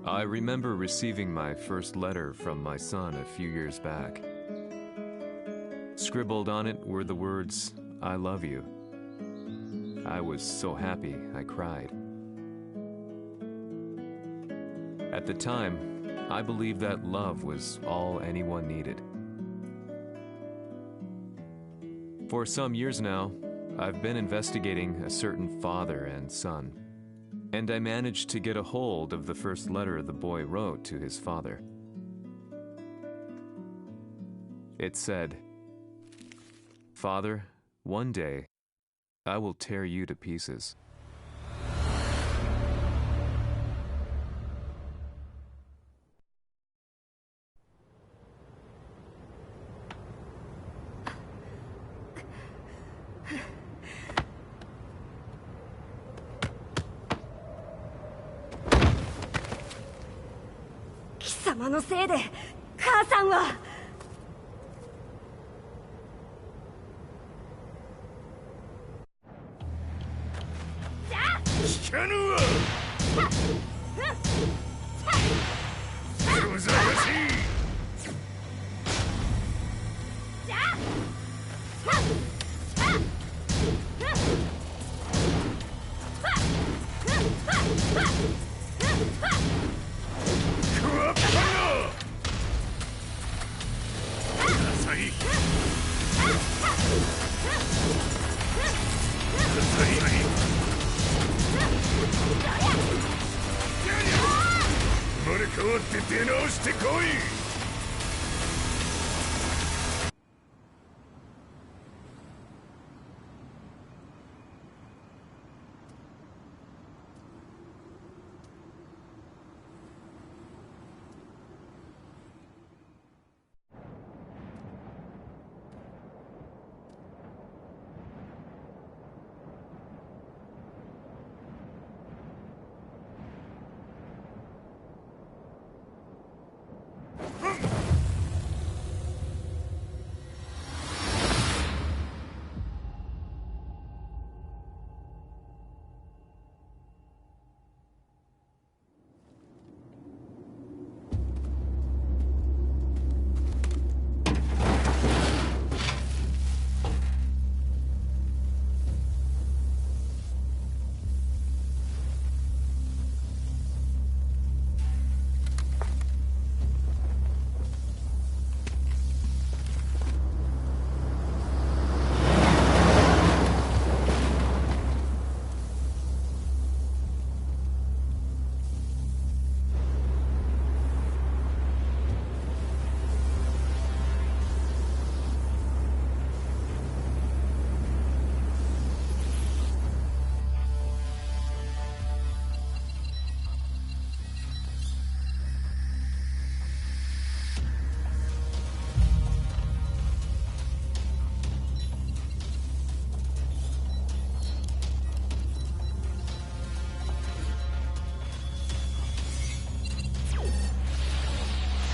I remember receiving my first letter from my son a few years back. Scribbled on it were the words, "I love you." I was so happy I cried. At the time, I believed that love was all anyone needed. For some years now, I've been investigating a certain father and son, and I managed to get a hold of the first letter the boy wrote to his father. It said, "Father, one day, I will tear you to pieces." "貴様のせいで母さんは..."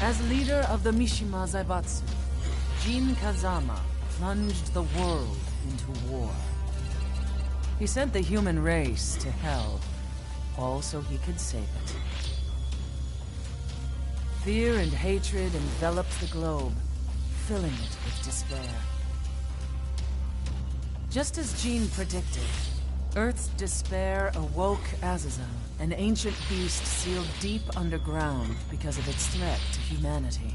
As leader of the Mishima Zaibatsu, Jin Kazama plunged the world into war. He sent the human race to hell, all so he could save it. Fear and hatred enveloped the globe, filling it with despair. Just as Jin predicted, Earth's despair awoke Azazel, an ancient beast sealed deep underground because of its threat to humanity.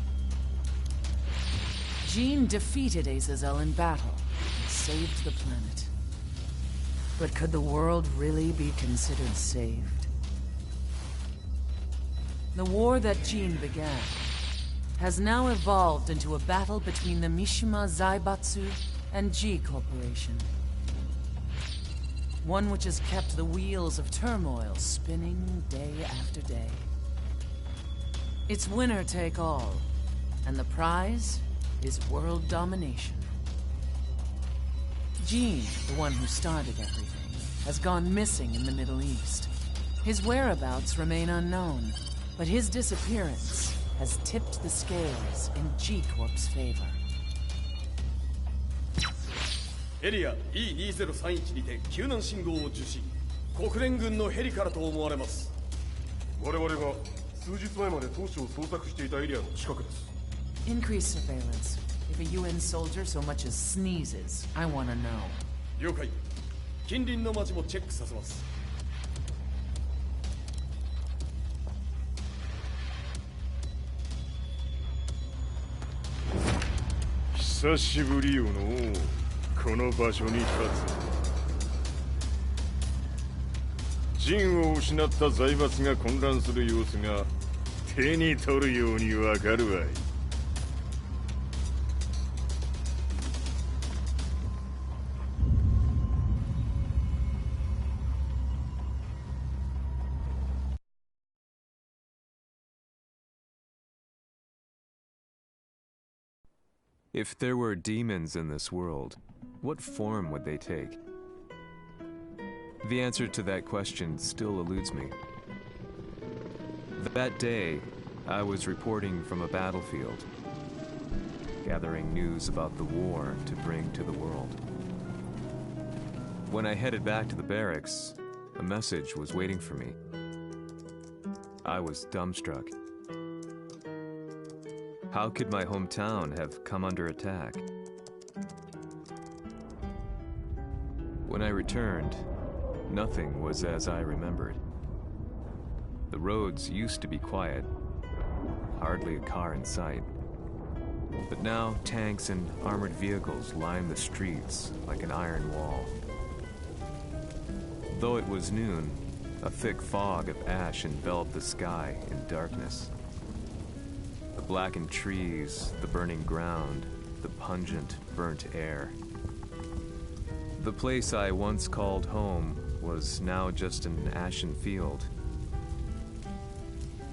Jin defeated Azazel in battle and saved the planet. But could the world really be considered saved? The war that Jin began has now evolved into a battle between the Mishima Zaibatsu and G Corporation. One which has kept the wheels of turmoil spinning day after day. It's winner take all, and the prize is world domination. Jin, the one who started everything, has gone missing in the Middle East. His whereabouts remain unknown, but his disappearance has tipped the scales in G Corp's favor. エリア E2031 にて救難信号を受信。国連軍のヘリからと思われます。我々が数日前まで当初を捜索していたエリアの近くです。 Increase surveillance. If a UN soldier so much as sneezes, I wanna know. 了解。近隣の町もチェックさせます。久しぶりよのこの場所に立つ。陣を失った財閥が混乱する様子が手に取るようにわかるわい。If there were demons in this world, what form would they take? The answer to that question still eludes me. That day, I was reporting from a battlefield, gathering news about the war to bring to the world. When I headed back to the barracks, a message was waiting for me. I was dumbstruck. How could my hometown have come under attack? When I returned, nothing was as I remembered. The roads used to be quiet, hardly a car in sight. But now tanks and armored vehicles line the streets like an iron wall. Though it was noon, a thick fog of ash enveloped the sky in darkness. The blackened trees, the burning ground, the pungent, burnt air. The place I once called home was now just an ashen field.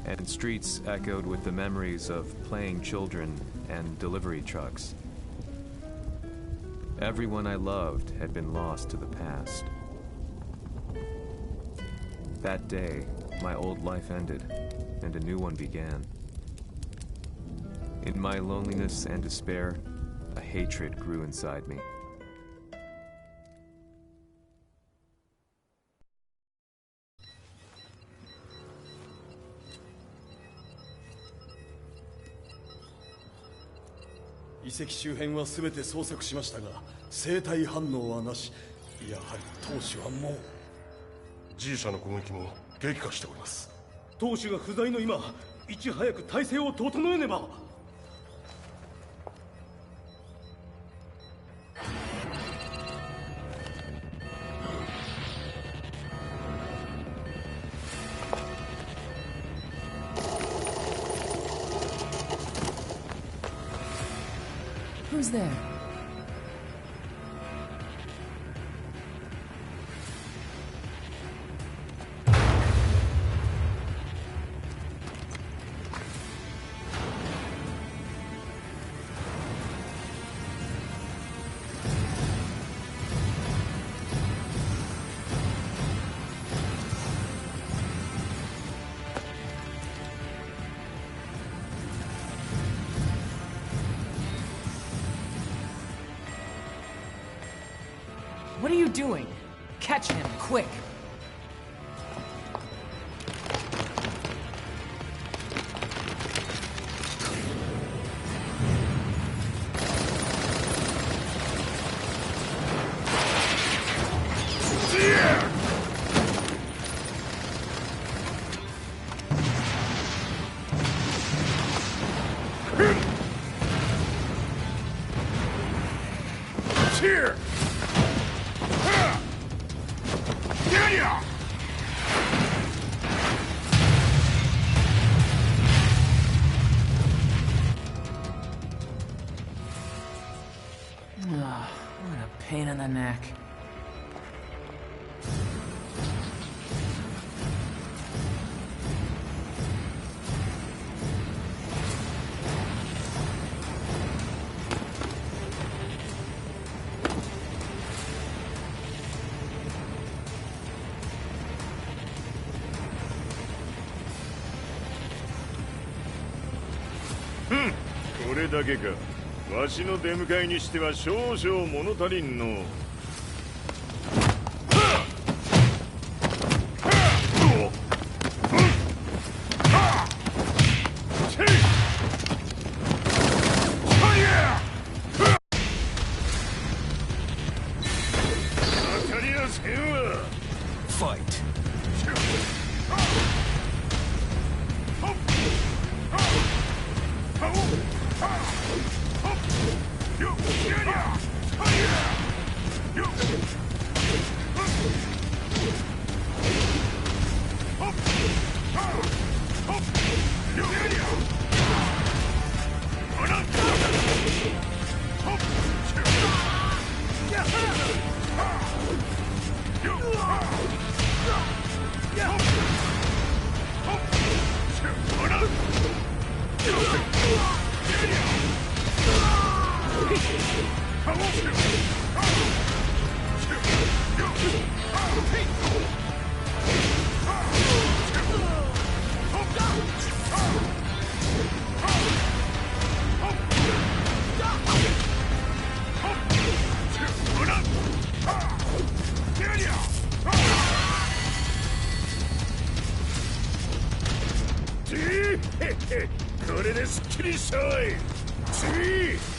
And streets echoed with the memories of playing children and delivery trucks. Everyone I loved had been lost to the past. That day, my old life ended, and a new one began. In my loneliness and despair, a hatred grew inside me. The 遺跡周辺は全て捜索しましたが、生体反応はなし。やはり当主はもう。G 社の攻撃も激化しております。当主が不在の今、いち早く体制を整えねば。Who's there? What are you doing? Catch him, quick! Here! What a pain in the neck. Hmm. これだけか。わしの出迎えにしては少々物足りんの。これですっきりしたわい。次。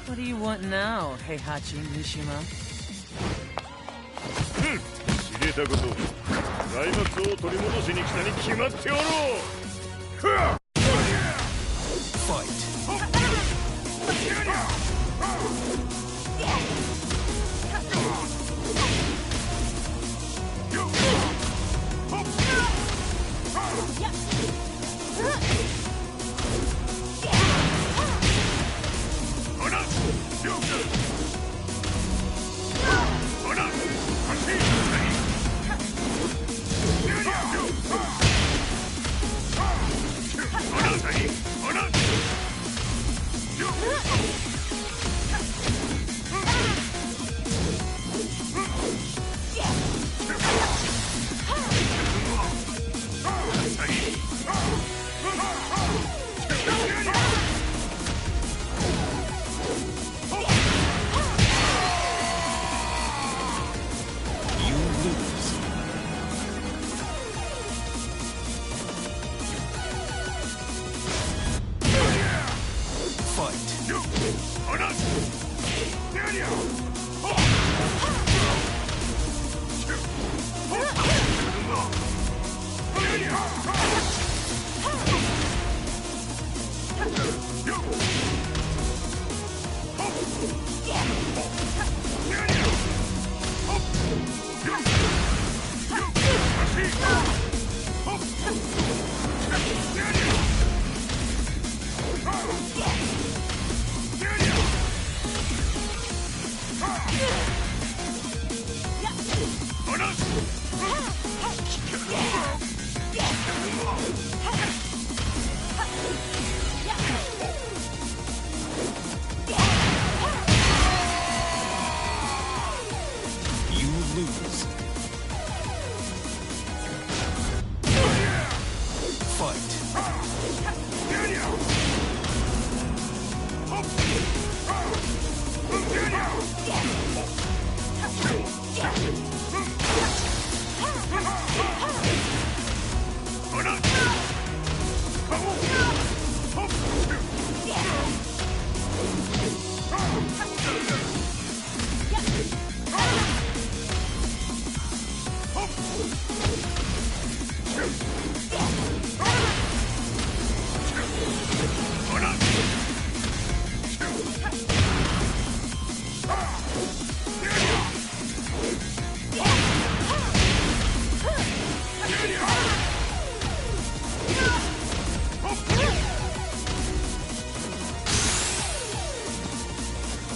What do you want now, Heihachi Mishima? 知れたこと、財閥を取り戻しに来たに決まっておろう。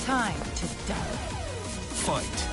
Time to die. Fight.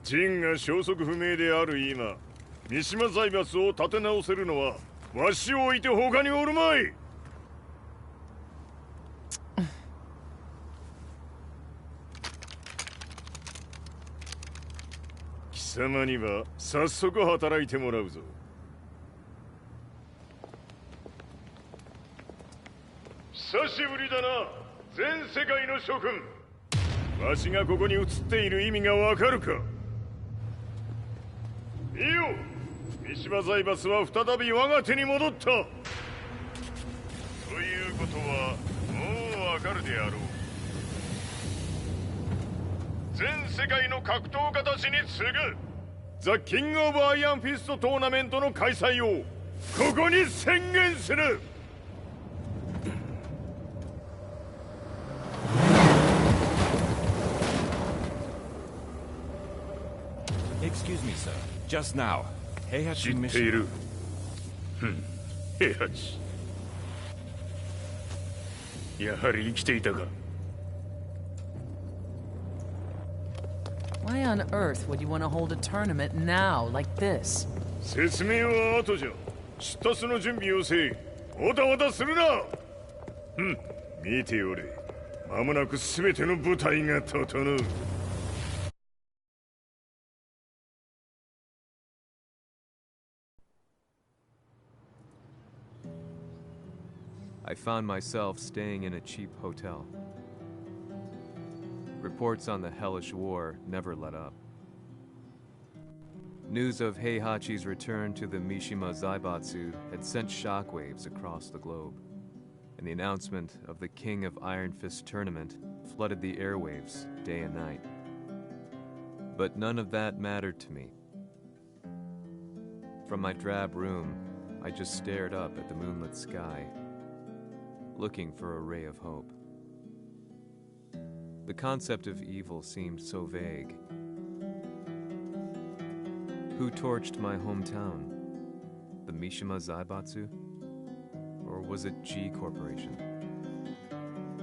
ジンが消息不明である今、三島財閥を立て直せるのはわしを置いて他におるまい。貴様には早速働いてもらうぞ。久しぶりだな、全世界の諸君。わしがここに映っている意味がわかるか。いいよ、三島財閥は再び我が手に戻った。ということはもうわかるであろう。全世界の格闘家たちに次ぐザ・キング・オブ・アイアンフィストトーナメントの開催をここに宣言する。Excuse me, sir. Just now, Heihachi 知っている。平八。やはり生きていたか。Why on earth would you want to hold a tournament now, like this? 説明は後じゃ。出立の準備をせい。おたおたするな。見ておれ。間もなく全ての部隊が整う。I found myself staying in a cheap hotel. Reports on the hellish war never let up. News of Heihachi's return to the Mishima Zaibatsu had sent shockwaves across the globe, and the announcement of the King of Iron Fist tournament flooded the airwaves day and night. But none of that mattered to me. From my drab room, I just stared up at the moonlit sky, looking for a ray of hope. The concept of evil seemed so vague. Who torched my hometown? The Mishima Zaibatsu? Or was it G Corporation?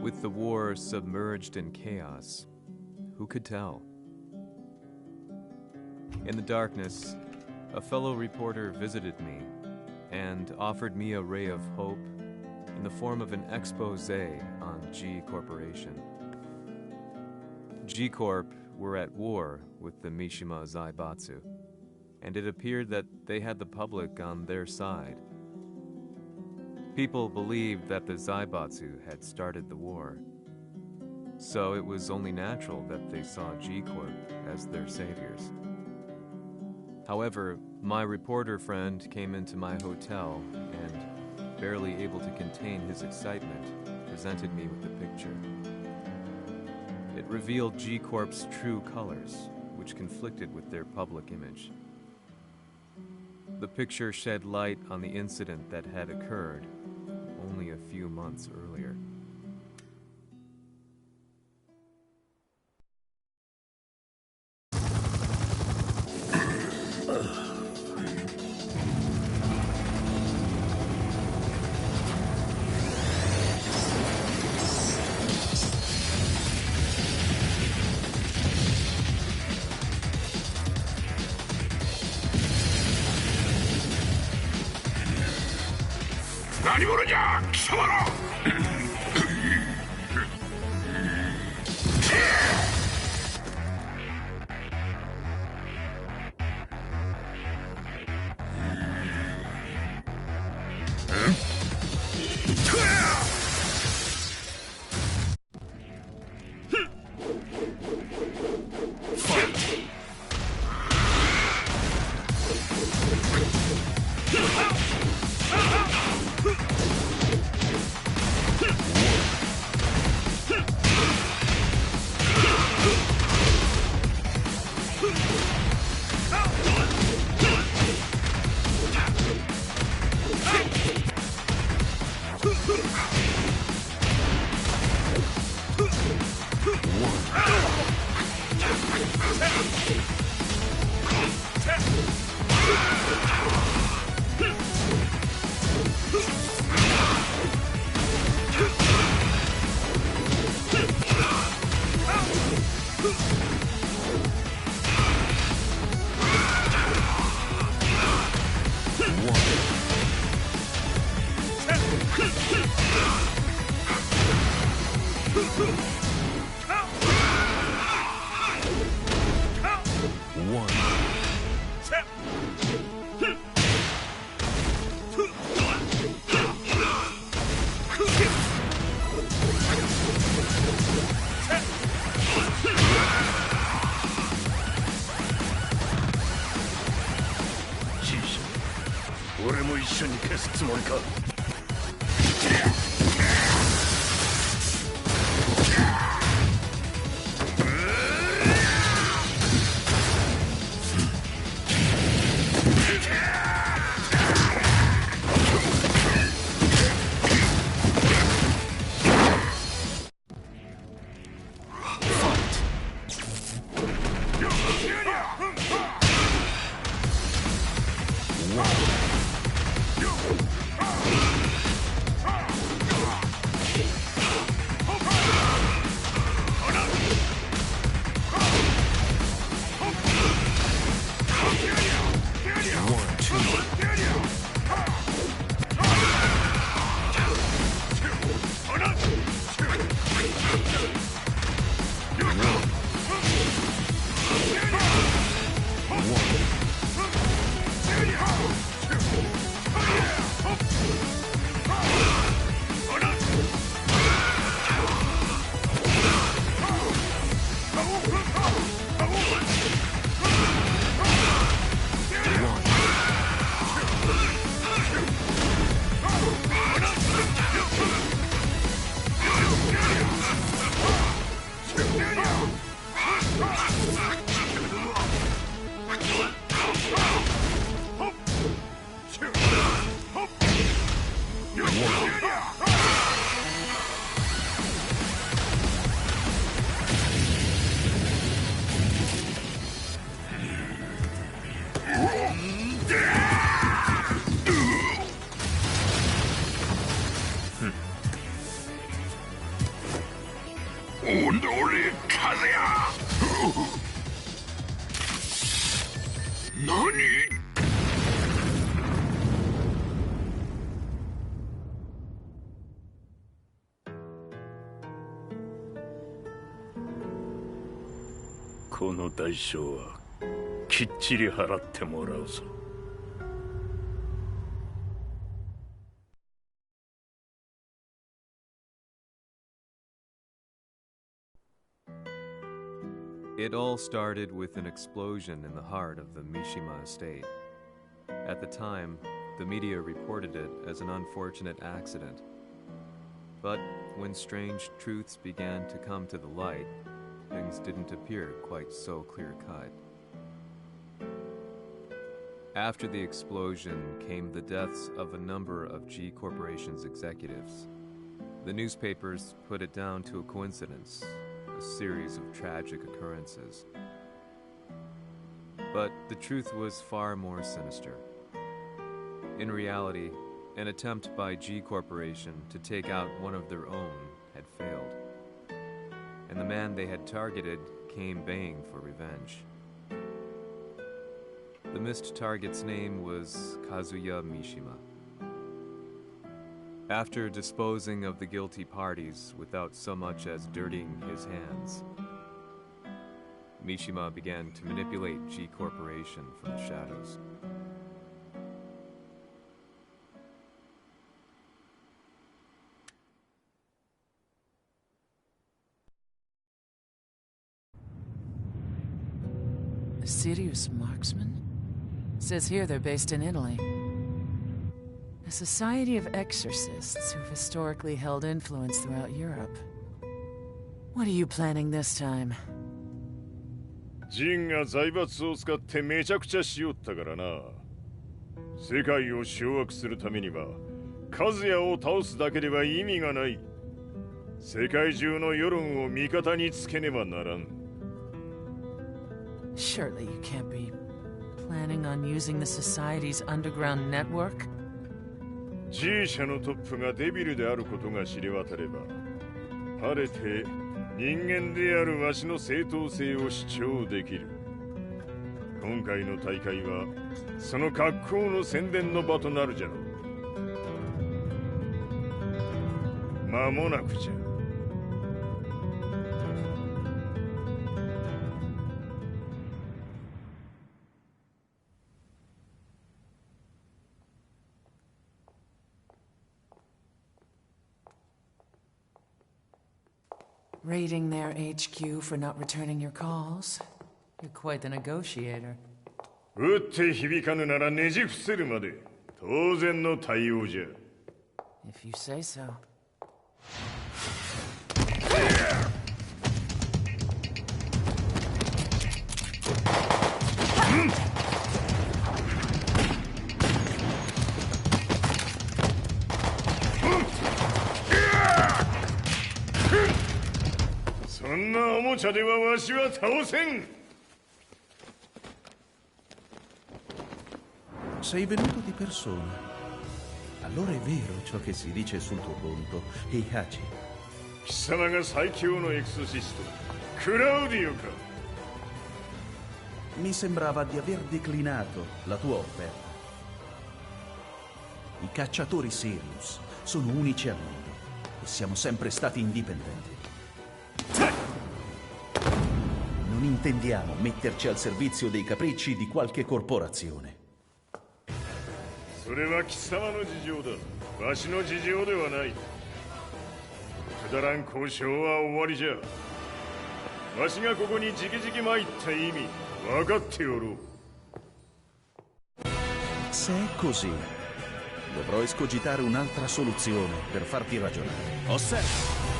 With the war submerged in chaos, who could tell? In the darkness, a fellow reporter visited me and offered me a ray of hope in the form of an expose on G Corporation. G Corp were at war with the Mishima Zaibatsu, and it appeared that they had the public on their side. People believed that the Zaibatsu had started the war, so it was only natural that they saw G Corp as their saviors. However, my reporter friend came into my hotel and, barely able to contain his excitement, presented me with the picture. It revealed G Corp's true colors, which conflicted with their public image. The picture shed light on the incident that had occurred only a few months earlier.何者れじゃ貴様ら。俺も一緒に消すつもりか。この代償はきっちり払ってもらうぞ。It all started with an explosion in the heart of the Mishima estate. At the time, the media reported it as an unfortunate accident. But when strange truths began to come to the light, things didn't appear quite so clear-cut. After the explosion came the deaths of a number of G Corporation's executives. The newspapers put it down to a coincidence, a series of tragic occurrences. But the truth was far more sinister. In reality, an attempt by G Corporation to take out one of their own had failed, and the man they had targeted came baying for revenge. The missed target's name was Kazuya Mishima. After disposing of the guilty parties without so much as dirtying his hands, Mishima began to manipulate G Corporation from the shadows. A serious marksman? Says here they're based in Italy. A society of exorcists who've historically held influence throughout Europe. What are you planning this time? ジンが財閥を使ってめちゃくちゃしよったからな。世界を掌握するためには数ヤを倒すだけでは意味がない。世界中の世論を味方につけねばならん。Surely you can't be planning on using the society's underground network? G 社のトップがデビルであることが知れ渡れば、晴れて人間であるわしの正当性を主張できる。今回の大会はその格好の宣伝の場となるじゃろう。間もなくじゃ。Raiding their HQ for not returning your calls. You're quite the negotiator. 撃って響かぬならねじ伏せるまで当然の対応じゃ。If you say so. そんなおもちゃではわしは倒せん。Sei venuto di persona. Allora è vero ciò che si dice sul tuo conto, Heihachi. 貴様が最強のエクソシスト、クラウディオか。Mi sembrava di aver declinato la tua offerta. I cacciatori Sirius sono unici al mondo e siamo sempre stati indipendenti. Non intendiamo metterci al servizio dei capricci di qualche corporazione. それは貴様の事情だ。わしの事情ではない。くだらん交渉は終わりじゃ。わしがここに直々参った意味分かっておろう。Se è così, dovrò escogitare un'altra soluzione per farti ragionare. Osserva!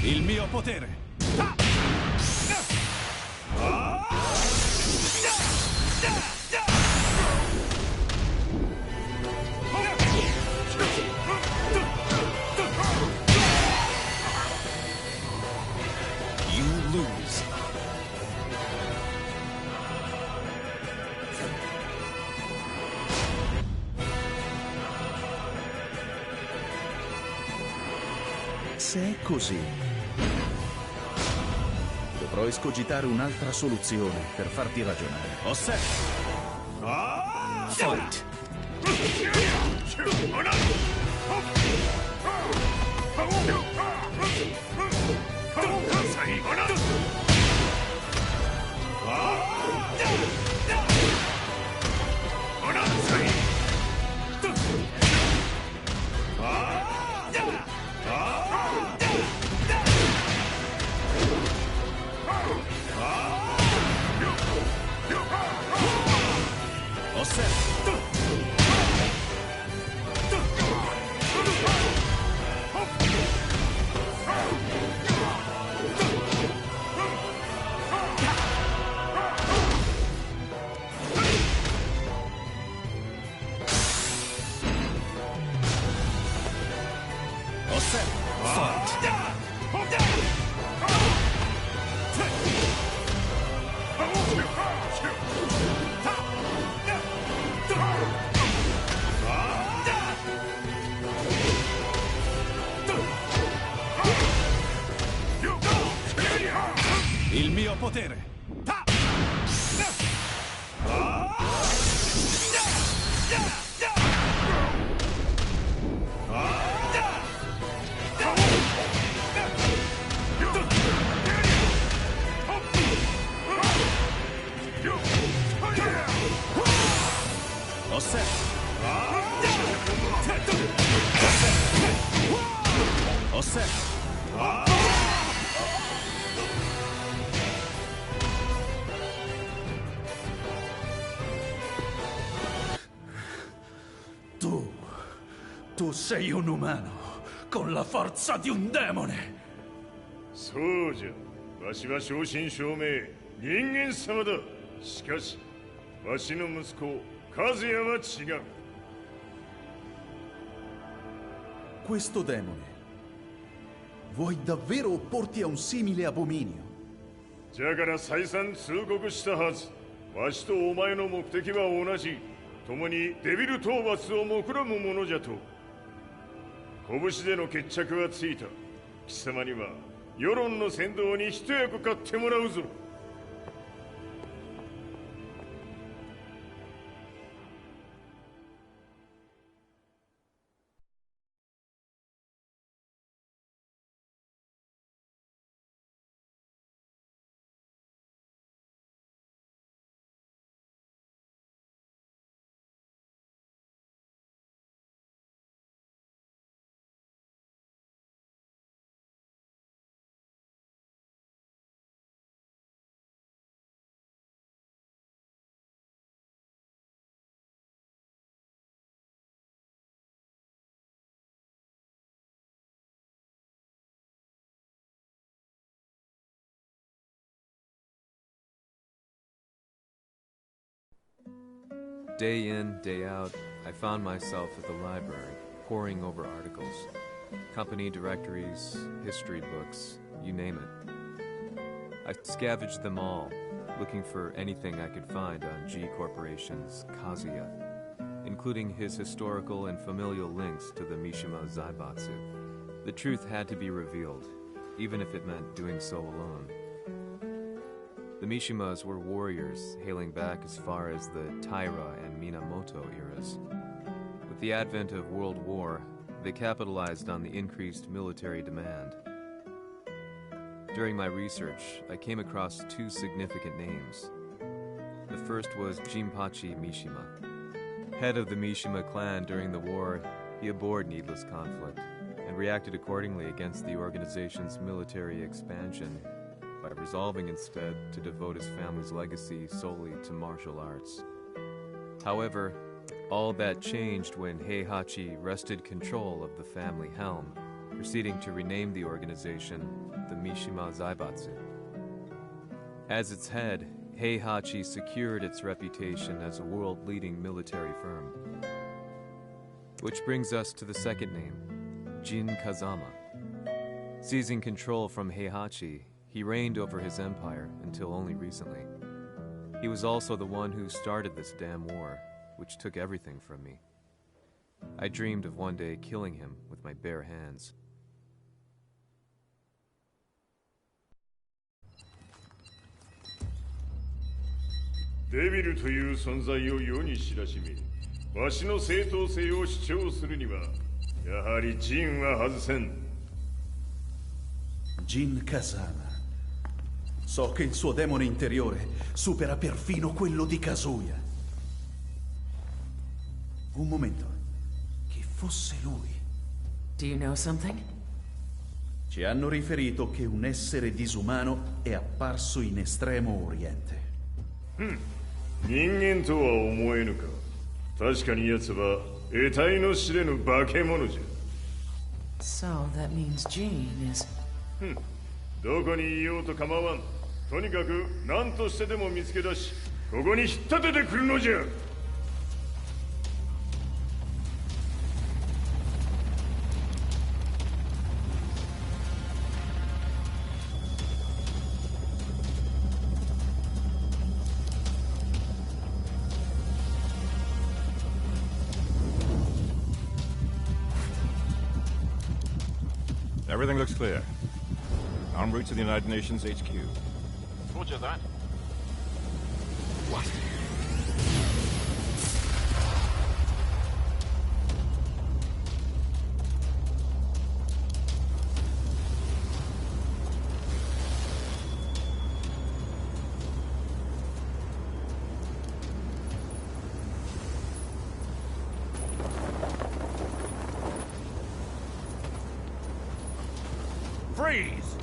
Il mio potere! You lose. Se è così, dovrò escogitare un'altra soluzione per farti ragionare. Osserva! Fight! Il mio potere! Osserva! Osserva! Tu sei un umano, con la forza di un demone! そうじゃ。わしは正真正銘人間様だ。しかしわしの息子和也は違う。 Questo demone, vuoi davvero opporti a un simile abominio? じゃから再三通告したはず。わしとお前の目的は同じ。共にデビル討伐を目論むものじゃと。拳での決着はついた。貴様には世論の先導に一役買ってもらうぞ。 Day in, day out, I found myself at the library, poring over articles. Company directories, history books, you name it. I scavenged them all, looking for anything I could find on G Corporation's Kazuya, including his historical and familial links to the Mishima Zaibatsu. The truth had to be revealed, even if it meant doing so alone. The Mishimas were warriors hailing back as far as the Taira and Minamoto eras. With the advent of World War, they capitalized on the increased military demand. During my research, I came across two significant names. The first was Jinpachi Mishima. Head of the Mishima clan during the war, he abhorred needless conflict and reacted accordingly against the organization's military expansion by resolving instead to devote his family's legacy solely to martial arts. However, all that changed when Heihachi wrested control of the family helm, proceeding to rename the organization the Mishima Zaibatsu. As its head, Heihachi secured its reputation as a world-leading military firm. Which brings us to the second name, Jin Kazama. Seizing control from Heihachi, he reigned over his empire until only recently. He was also the one who started this damn war, which took everything from me. I dreamed of one day killing him with my bare hands. Devil という存在を世に知らしめ、わしの正当性を主張するには、やはりジンは外せん。Jin Kazama. So che il suo demone interiore supera perfino quello di Kazuya. Un momento. Chi fosse lui? Do you know something? Ci hanno riferito che un essere disumano è apparso in Estremo Oriente. 人間とは思えぬか。確かに奴は得体の知れぬ化け物じゃ。 So that means Jean is... どこにいようと構わん。とにかく何としてでも見つけ出し、ここに引っ立ててくるのじゃ。Everything looks clear. En route to the United Nations HQ. Roger that. What? Freeze!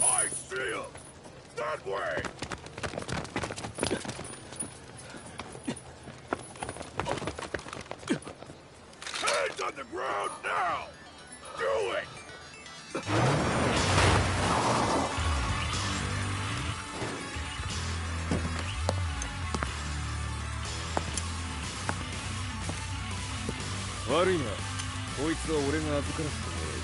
I see him! That way! Hands on the ground now! Do it!悪いな。こいつは俺が預からせてもらう。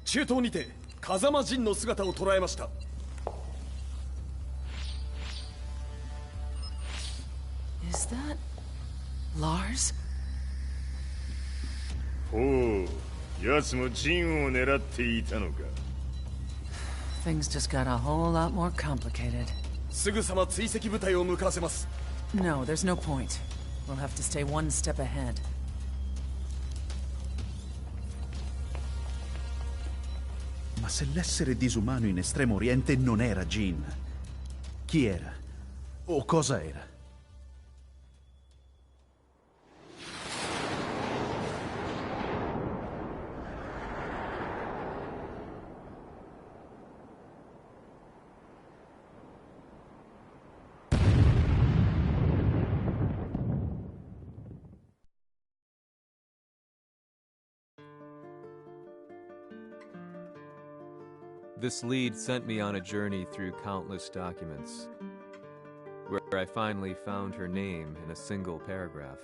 中東にて風間陣の姿を捉えました。Is that Lars? ほう、奴も陣を狙っていたのか。Things just got a whole lot more complicated. すぐさま追跡部隊を向かわせます。No, there's no point. We'll have to stay one step ahead. Ma se l'essere disumano in Estremo Oriente non era Jin, chi era? O cosa era? This lead sent me on a journey through countless documents, where I finally found her name in a single paragraph,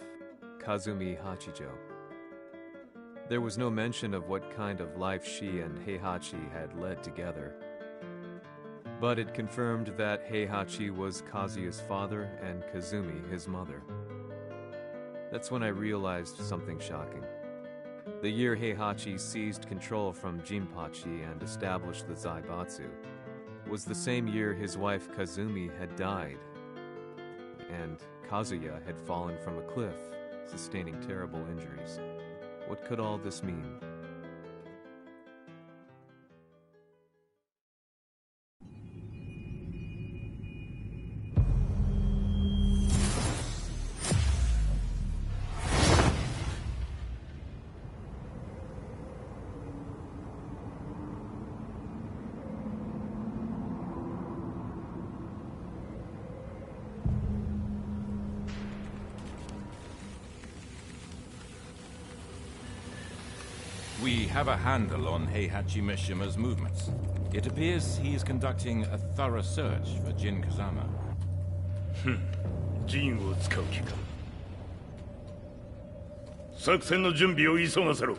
Kazumi Hachijo. There was no mention of what kind of life she and Heihachi had led together. But it confirmed that Heihachi was Kazuya's father and Kazumi his mother. That's when I realized something shocking. The year Heihachi seized control from Jinpachi and established the Zaibatsu was the same year his wife Kazumi had died, and Kazuya had fallen from a cliff, sustaining terrible injuries. What could all this mean? We have a handle on Heihachi Mishima's movements. It appears he is conducting a thorough search for Jin Kazama. ジンを使う気か。作戦の準備を急がせろ。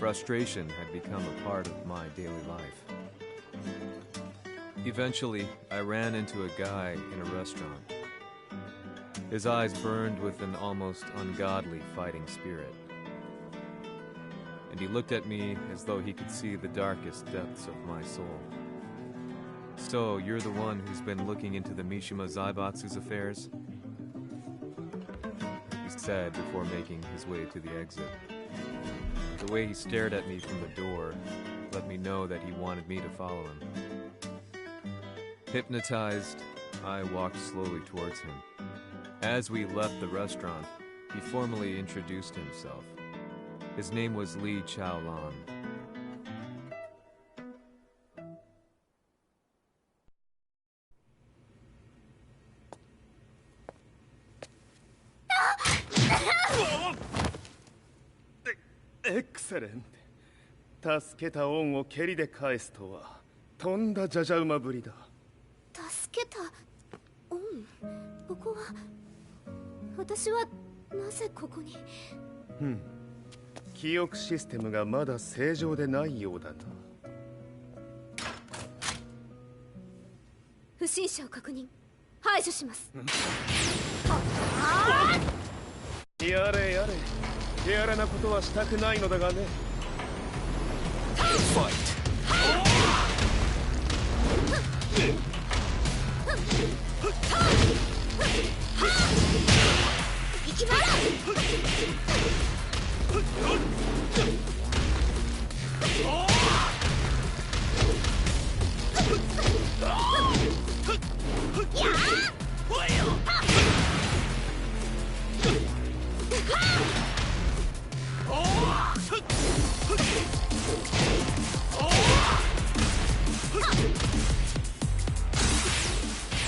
Frustration had become a part of my daily life. Eventually, I ran into a guy in a restaurant. His eyes burned with an almost ungodly fighting spirit. And he looked at me as though he could see the darkest depths of my soul. "So, you're the one who's been looking into the Mishima Zaibatsu's affairs?" he said before making his way to the exit. The way he stared at me from the door let me know that he wanted me to follow him. Hypnotized, I walked slowly towards him. As we left the restaurant, he formally introduced himself. His name was Li Chaolan. Excellent. 助けた恩を蹴りで返すとはとんだじゃじゃ馬ぶりだ。助けた恩？ここは私はなぜここに？記憶システムがまだ正常でないようだな。不審者を確認。排除します。やれやれ。手荒なことはしたくないのだがね。行きます。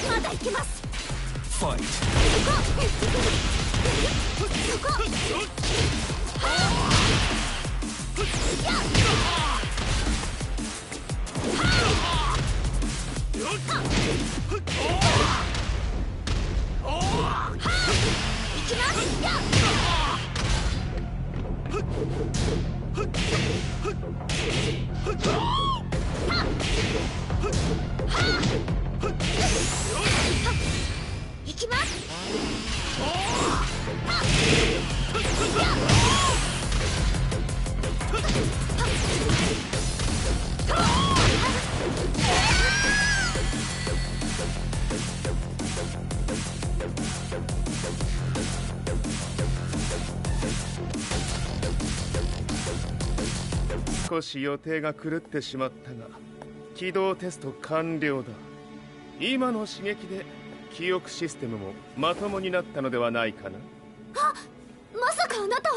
まだ行きます。ファイト。行きます。少し予定が狂ってしまったが起動テスト完了だ。今の刺激で記憶システムもまともになったのではないかな。あ、まさかあなたは。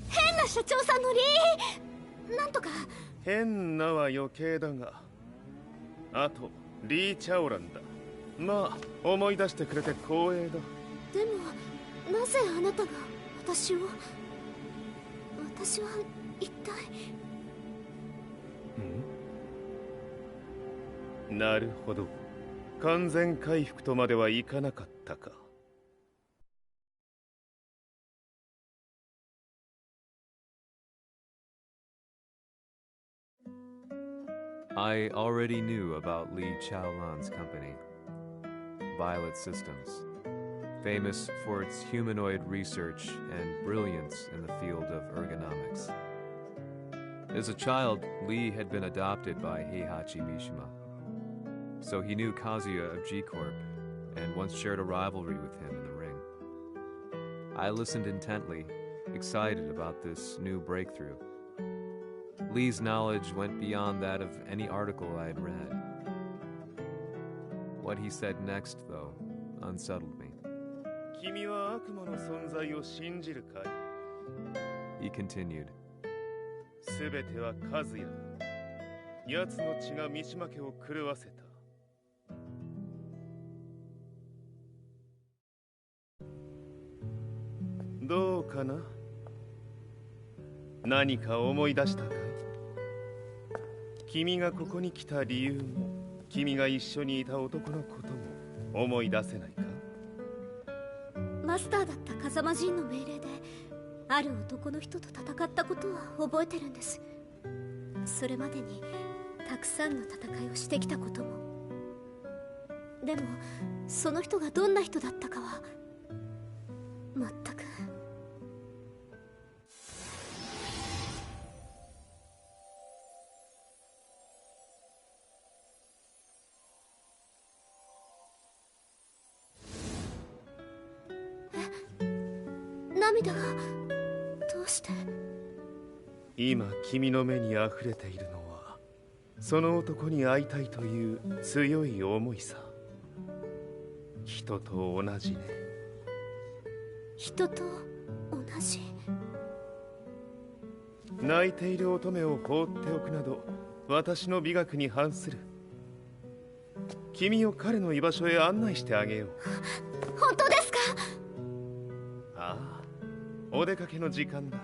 変な社長さんのなんとか。変なは余計だが、あとリー・チャオランだ。まあ思い出してくれて光栄だ。でもなぜあなたが私を。私は一体。なるほど。完全回復とまではいかなかったか。I already knew about Li Chaolan's company, Violet Systems, famous for its humanoid research and brilliance in the field of ergonomics. As a child, Li had been adopted by Heihachi Mishima, so he knew Kazuya of G-Corp and once shared a rivalry with him in the ring. I listened intently, excited about this new breakthrough. Lee's knowledge went beyond that of any article I had read. What he said next, though, unsettled me. 君は悪魔の存在を信じるかい? He continued. すべてはカズヤ。奴の血が三島家を狂わせた。どうかな？何か思い出したかい？君がここに来た理由も、君が一緒にいた男のことも思い出せないか？マスターだった風間陣の命令である男の人と戦ったことは覚えてるんです。それまでにたくさんの戦いをしてきたことも。でもその人がどんな人だったかは全く。涙がどうして？今君の目にあふれているのはその男に会いたいという強い思いさ。人と同じね。人と同じ。泣いている乙女を放っておくなど私の美学に反する。君を彼の居場所へ案内してあげよう。本当ですか？ああ、お出かけの時間だ。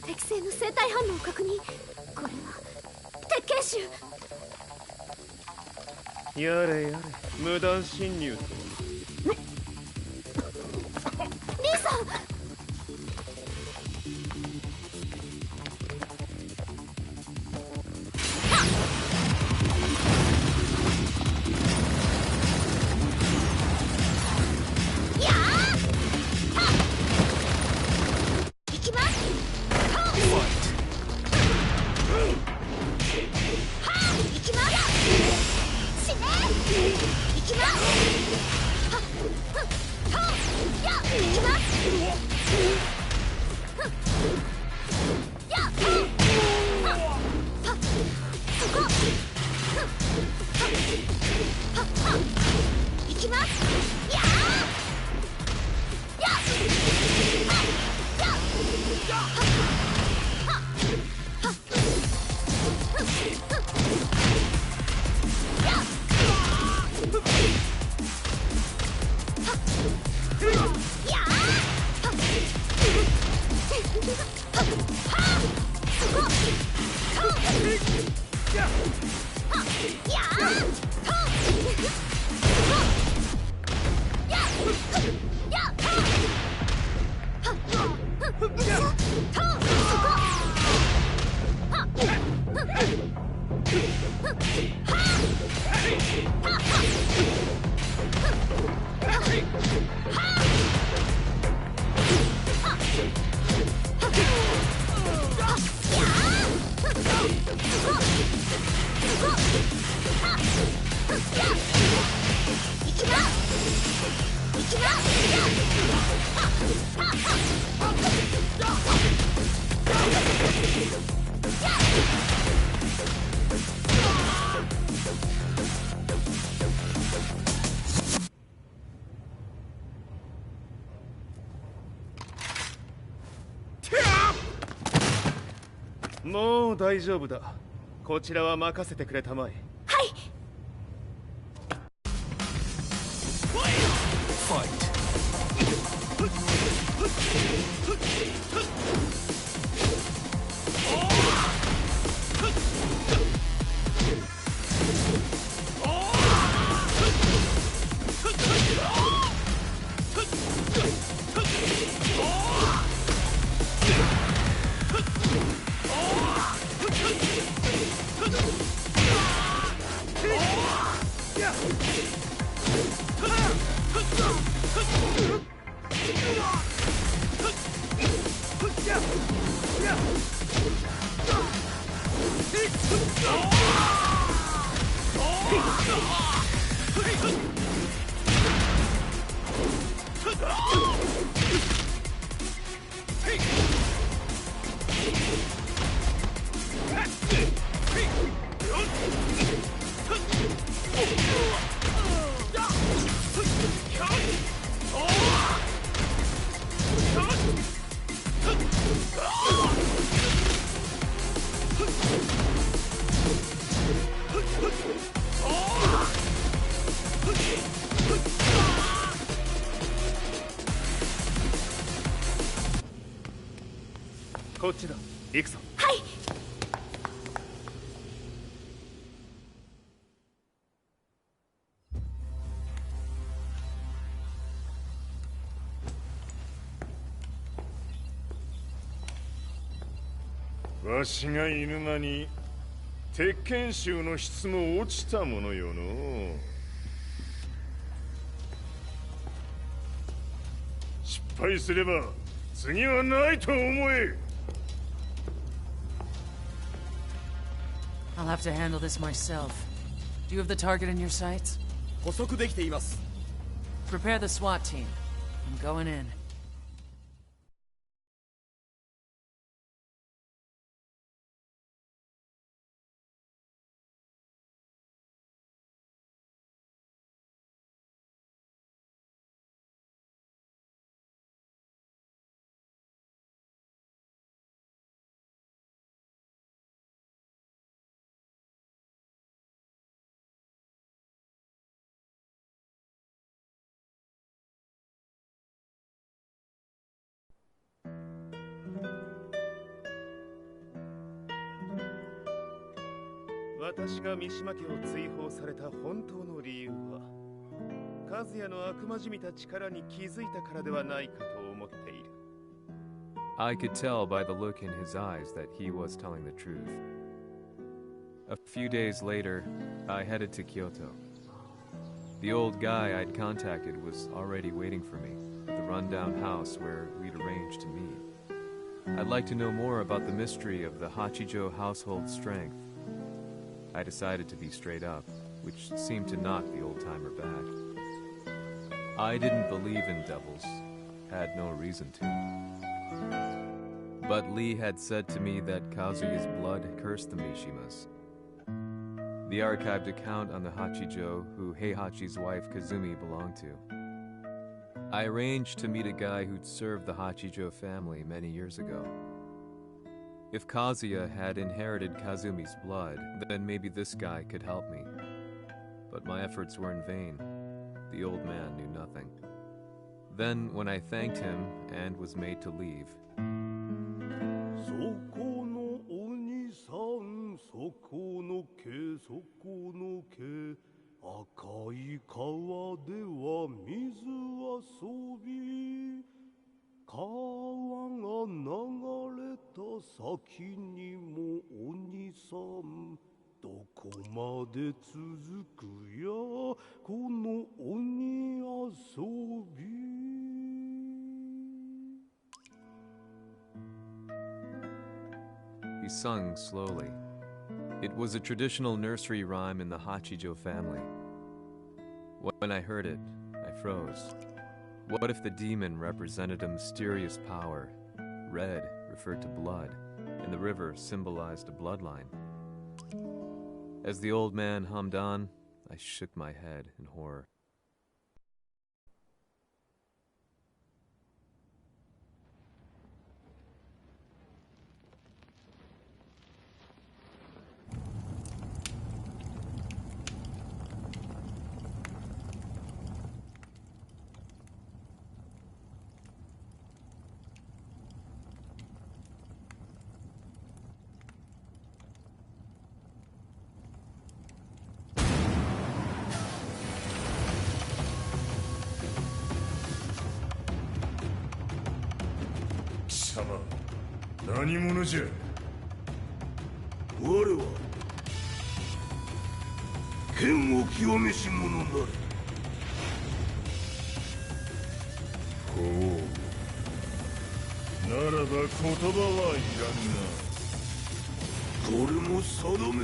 適正の生体反応を確認。これは鉄拳臭。やれやれ、無断侵入と。リーさん。もう大丈夫だ。こちらは任せてくれたまえ。Fight!こっちだ。行くぞ。はい。わしが犬間に鉄拳衆の質も落ちたものよの。失敗すれば次はないと思え。I'll have to handle this myself. Do you have the target in your sights? 捕捉できています。Prepare the SWAT team. I'm going in.「私が三島家を追放された本当の理由は和也の悪魔じみた力に気づいたからではないかと思っている。 I could tell by the look in his eyes that he was telling the truth. A few days later, I headed to Kyoto. The old guy I'd contacted was already waiting for me at the rundown house where we'd arranged to meet. I'd like to know more about the mystery of the Hachijo household strength. I decided to be straight up, which seemed to knock the old-timer back. I didn't believe in devils, had no reason to. But Lee had said to me that Kazuya's blood cursed the Mishimas. The archived account on the Hachijo who Heihachi's wife Kazumi belonged to. I arranged to meet a guy who'd served the Hachijo family many years ago. If Kazuya had inherited Kazumi's blood, then maybe this guy could help me. But my efforts were in vain. The old man knew nothing. Then, when I thanked him and was made to leave, he sung slowly. It was a traditional nursery rhyme in the Hachijo family. When I heard it, I froze. What if the demon represented a mysterious power? Red referred to blood, and the river symbolized a bloodline. As the old man hummed on, I shook my head in horror. 何者じゃ。我は剣を極めし者なり。ほう、ならば言葉はいらんな。これも定め。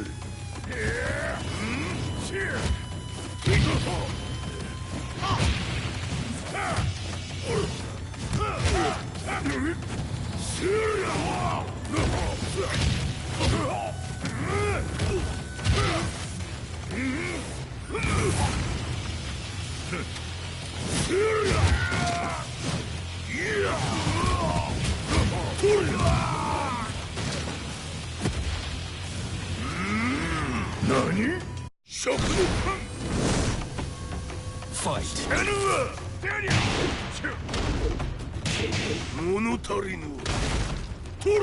何？食の物足りぬ。取れ。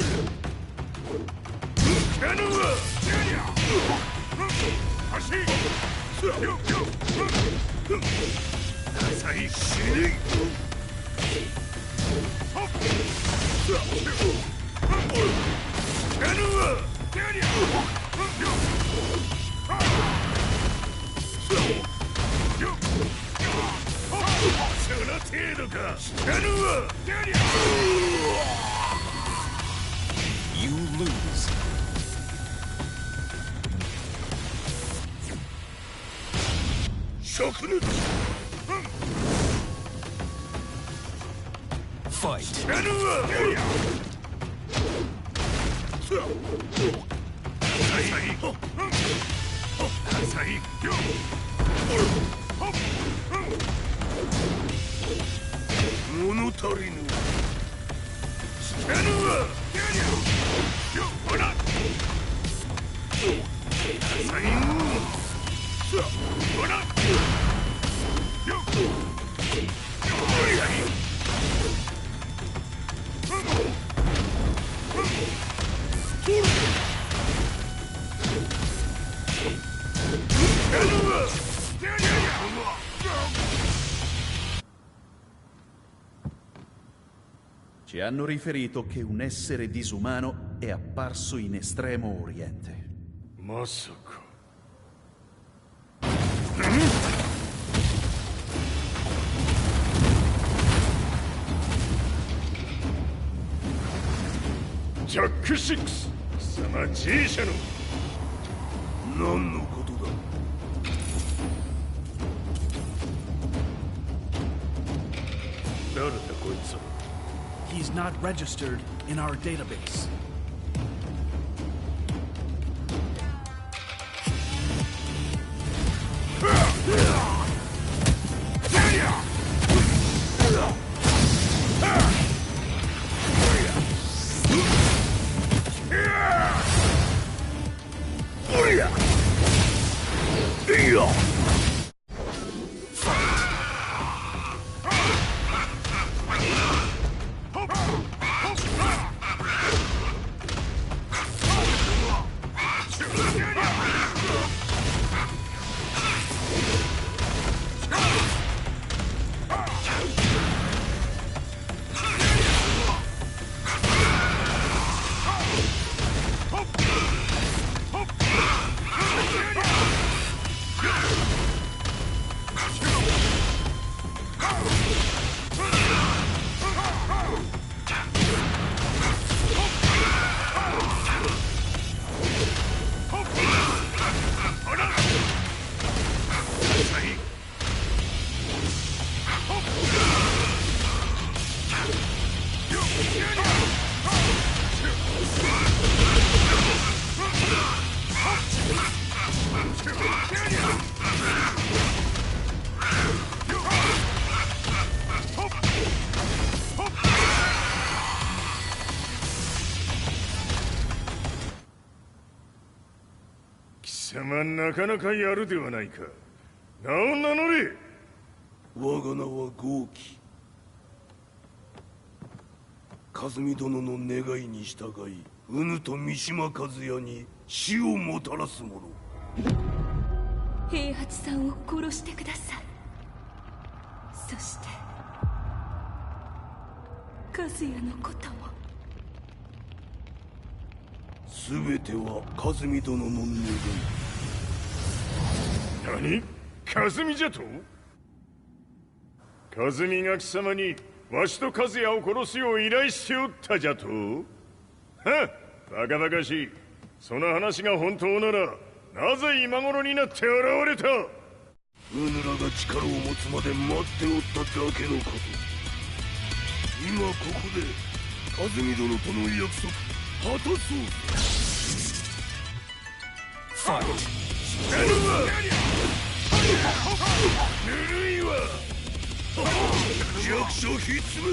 You lose. Fight.物足りぬ。Ci hanno riferito che un essere disumano è apparso in Estremo Oriente. まさか。ジャック6、貴様 G 社の何のことだ。誰だこいつは。He's not registered in our database.なかなかやるではないか。名を名乗れ。我が名は豪輝。和美殿の願いに従いうぬと三島和也に死をもたらす者。平八さんを殺してください。そして和也のことも。全ては和美殿の願い。何？和美じゃと？和美が貴様にわしと和也を殺すよう依頼しておったじゃと？はっ、バカバカしい。その話が本当ならなぜ今頃になって現れた？うぬらが力を持つまで待っておっただけのこと。今ここで和美殿との約束果たそう。ファイト。ぬるいわ。弱小ひっつむ。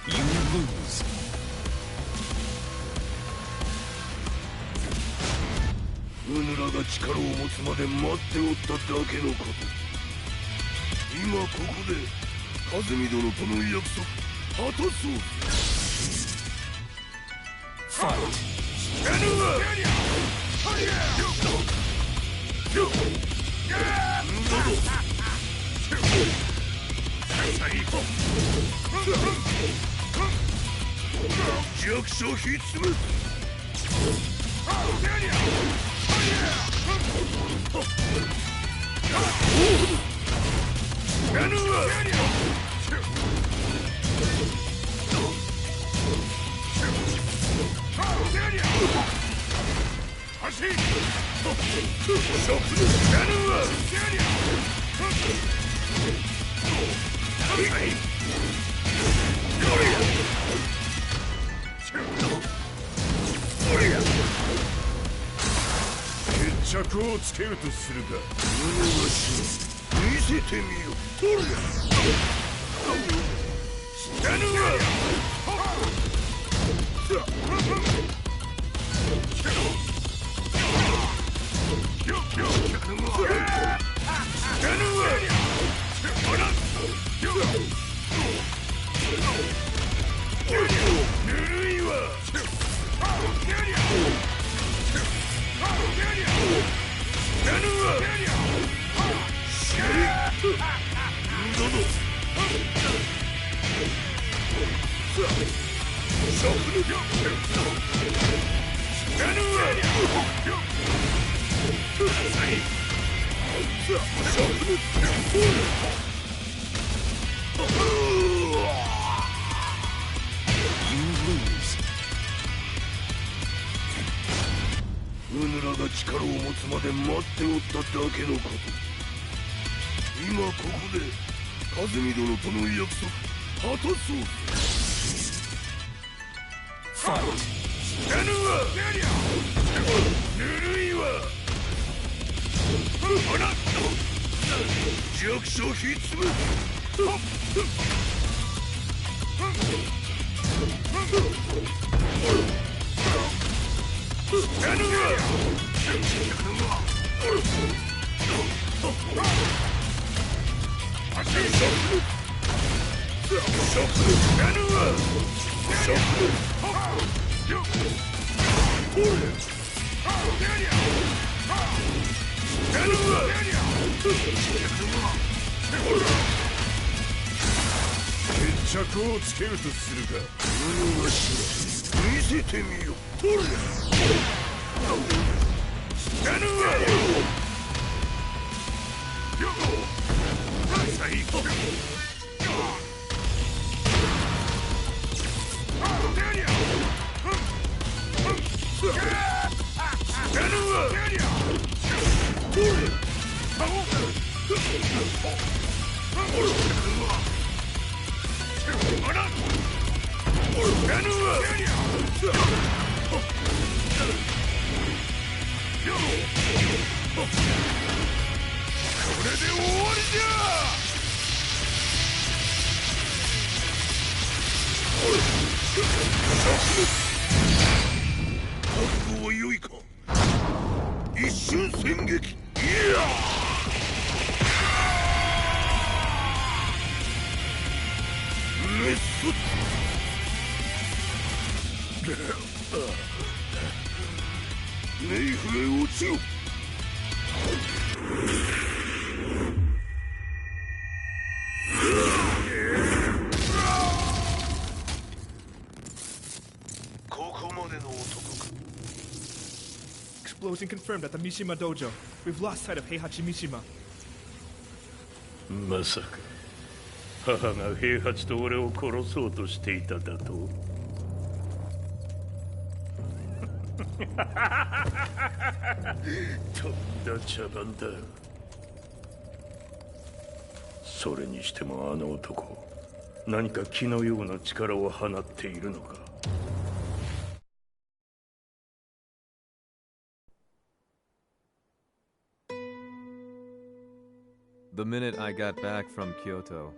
You lose. うぬらが力を持つまで待っておっただけのこと。今ここで和美殿との約束果たそう。ファイト。弱小ひっつむ。決着をつけるとするか。見せてみよ。とりゃ死なぬわ。ぬるいわ。うぬらが力を持つまで待っておっただけのこと。今ここで和美殿との約束果たそう。ファイト。死なぬわ。ぬるいわ。弱小ひっつむ。決着をつけるとするか。見せてみよ。とりゃ死なぬわ。最高。これで終わりじゃ。覚悟は良いか。一瞬戦撃。いやメッソネイフへ落ちよ。ここまでの男か。 Explosion confirmed at the Mishima dojo. We've lost sight of Heihachi Mishima. まさか母が平八と俺を殺そうとしていただと。とんだ茶番だ。それにしてもあの男、何か気のような力を放っているのか。The minute I got back from Kyoto,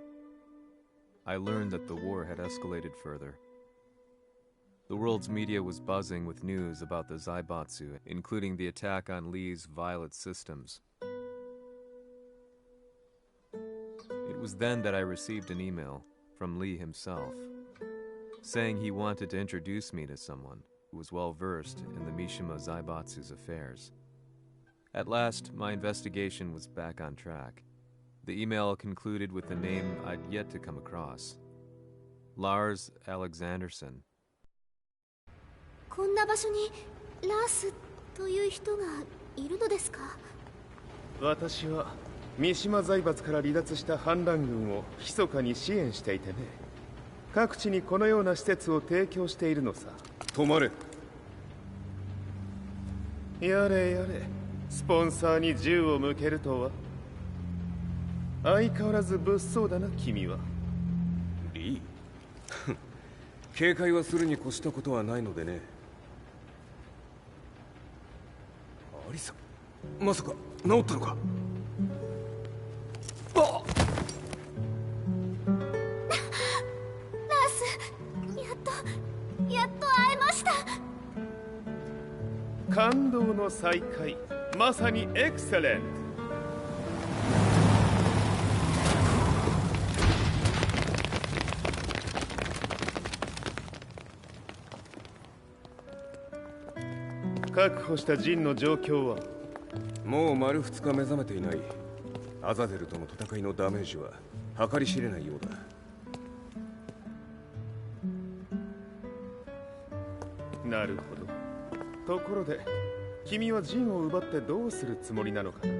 I learned that the war had escalated further. The world's media was buzzing with news about the Zaibatsu, including the attack on Lee's Violet systems. It was then that I received an email from Lee himself, saying he wanted to introduce me to someone who was well versed in the Mishima Zaibatsu's affairs. At last, my investigation was back on track. The email concluded with a name I'd yet to come across. Lars Alexanderson. こんな場所にラースという人がいるのですか？私は三島財閥から離脱した反乱軍を密かに支援していてね。各地にこのような施設を提供しているのさ。止まれ。やれやれ、スポンサーに銃を向けるとは。相変わらず物騒だな君は。リー警戒はするに越したことはないのでね。アリサ、まさか治ったのか？あっラース、やっと会えました。感動の再会、まさにエクセレント。確保したジンの状況は？もう丸2日目覚めていない。アザゼルとの戦いのダメージは計り知れないようだ。なるほど。ところで君はジンを奪ってどうするつもりなのかな。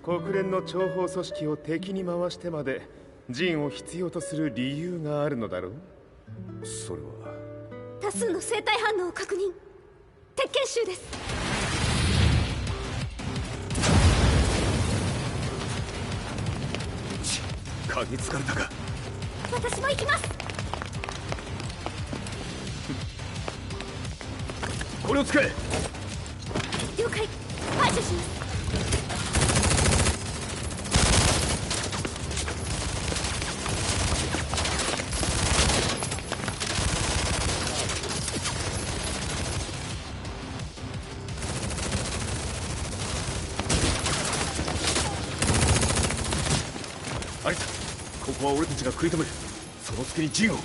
国連の諜報組織を敵に回してまでジンを必要とする理由があるのだろう。それは多数の生体反応を確認。鉄拳衆です。嗅ぎつかれたか。私も行きます。これを使え。了解。排除します。アリサ、ここは俺たちが食い止める。その隙にジンを。はい。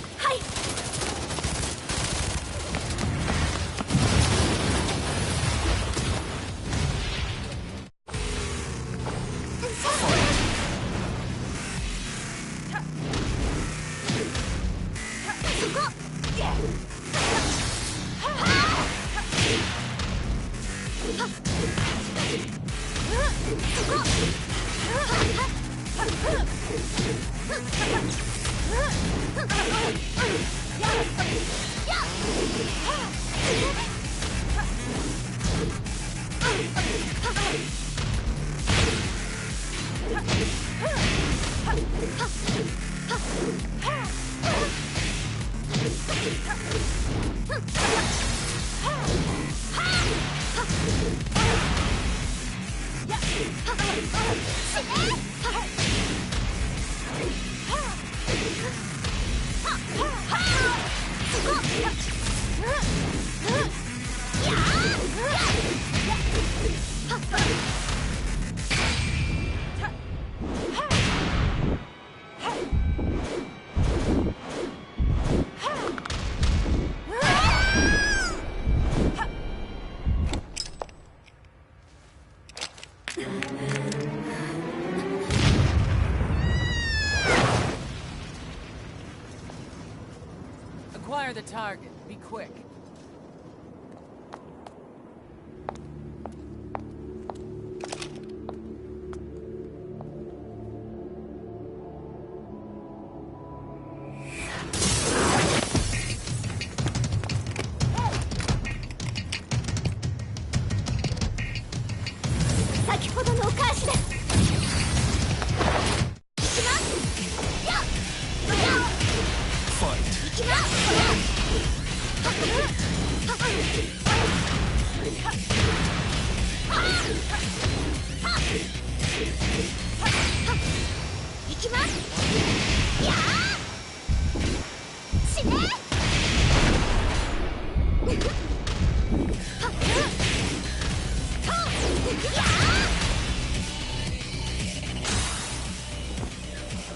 fire the target. Be quick.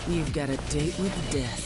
You've got a date with death.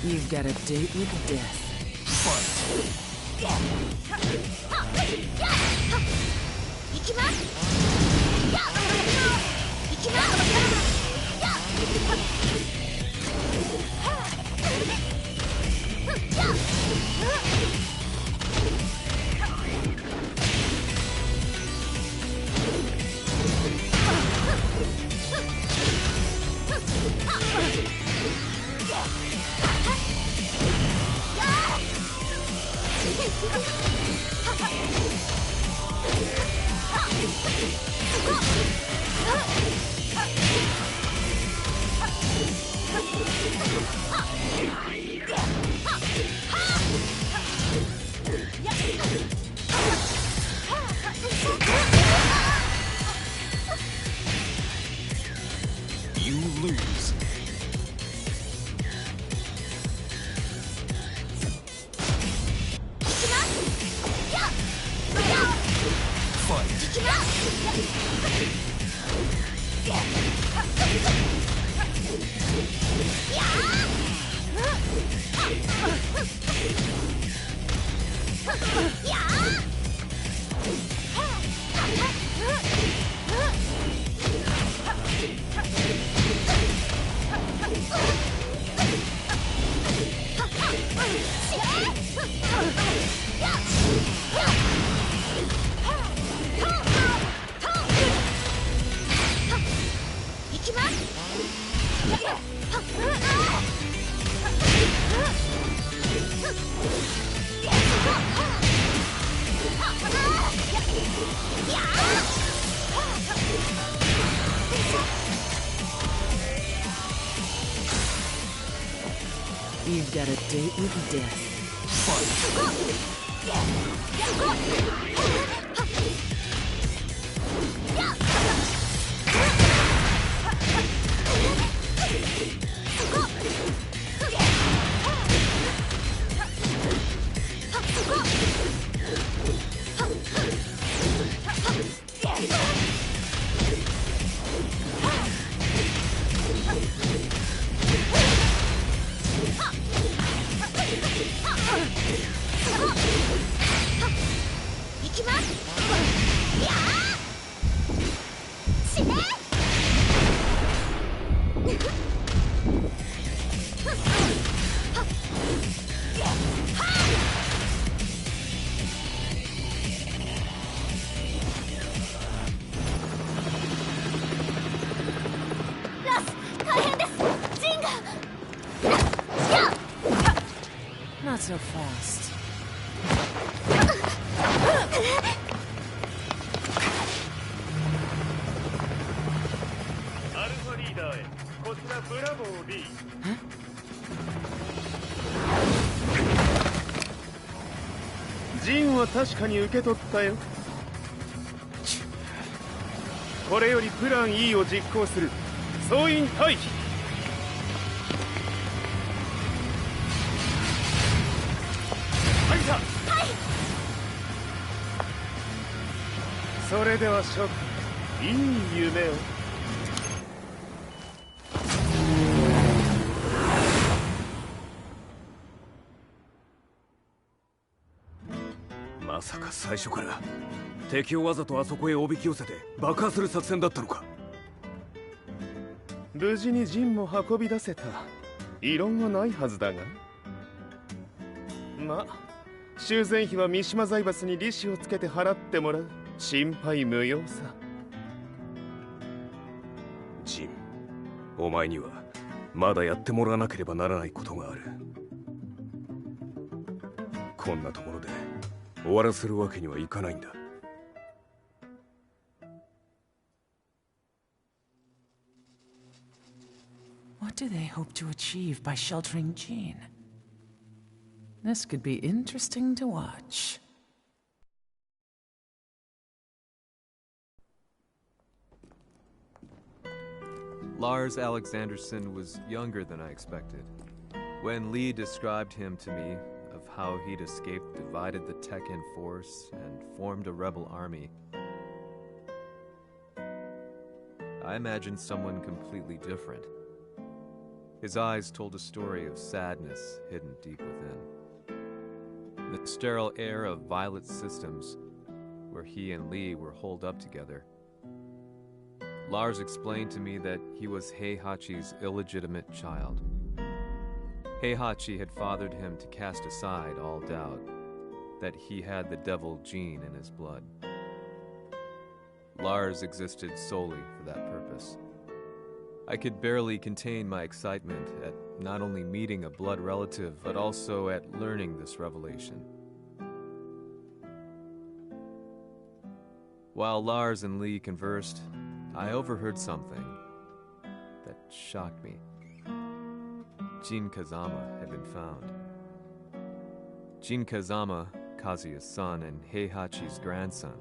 You've got a date with death. You've got a date with death. Not so fast. アルファリーダーへ。こちらブラボー B。ジンは確かに受け取ったよ。これよりプラン E を実行する。総員退避。はいさ。それでは諸君、いい夢を。まさか最初から敵をわざとあそこへおびき寄せて爆破する作戦だったのか。無事に陣も運び出せた。異論はないはずだが。まあ修繕費は三島財閥に利子をつけて払ってもらう。心配無用さ。ジン、お前にはまだやってもらわなければならないことがある。こんなところで終わらせるわけにはいかないんだ。What do they hope to achieve by sheltering Jean? This could be interesting to watch. Lars Alexanderson was younger than I expected. When Lee described him to me, of how he'd escaped, divided the Tekken force, and formed a rebel army, I imagined someone completely different. His eyes told a story of sadness hidden deep within. The sterile air of Violet Systems, where he and Lee were holed up together. Lars explained to me that he was Heihachi's illegitimate child. Heihachi had fathered him to cast aside all doubt that he had the devil gene in his blood. Lars existed solely for that purpose. I could barely contain my excitement at not only meeting a blood relative, but also at learning this revelation. While Lars and Lee conversed, I overheard something that shocked me. Jin Kazama had been found. Jin Kazama, Kazuya's son and Heihachi's grandson.